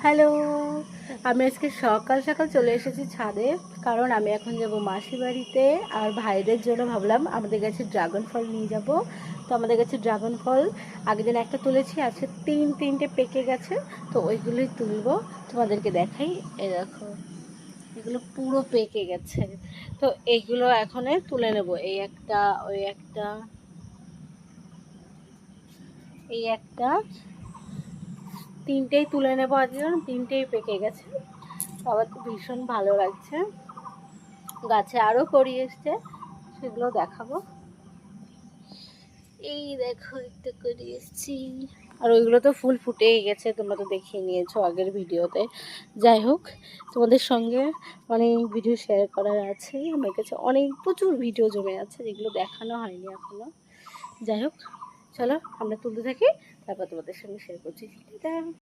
Hello, আমি আজকে সকাল সকাল চলে এসেছি ছাদে, কারণ আমি এখন যাব মাসি বাড়িতে। আর ভাইদের জন্য ভাবলাম আমাদের কাছে ড্রাগন ফল নিয়ে যাব। তো আমাদের কাছে ড্রাগন ফল আগের দিন একটা তুলেছি, আজকে তিনটে পেকে গেছে। তো ওইগুলোই তুলবো, তোমাদেরকে দেখাই। এই দেখো, এগুলো পুরো পেকে গেছে। তো এগুলো এখন তুলে নেব। এই একটা, ওই একটা, এই একটা, তিনটেই তুলে নেবো আজকে, তিনটেই পেকে গেছে। আমার তো ভীষণ ভালো লাগছে। গাছে আরও কড়ি এসছে, সেগুলো দেখাবো। এই দেখো, একটা কড়ি এসছি। আর ওইগুলো তো ফুল ফুটেই গেছে, তোমরা তো দেখিয়ে নিয়েছো আগের ভিডিওতে। যাই হোক, তোমাদের সঙ্গে অনেক ভিডিও শেয়ার করার আছে। আমার কাছে প্রচুর ভিডিও জমে আছে, যেগুলো দেখানো হয়নি এখনো। যাই হোক, চলো আমরা তুলতে থাকি, তারপর তোমাদের সঙ্গে শেয়ার করছি।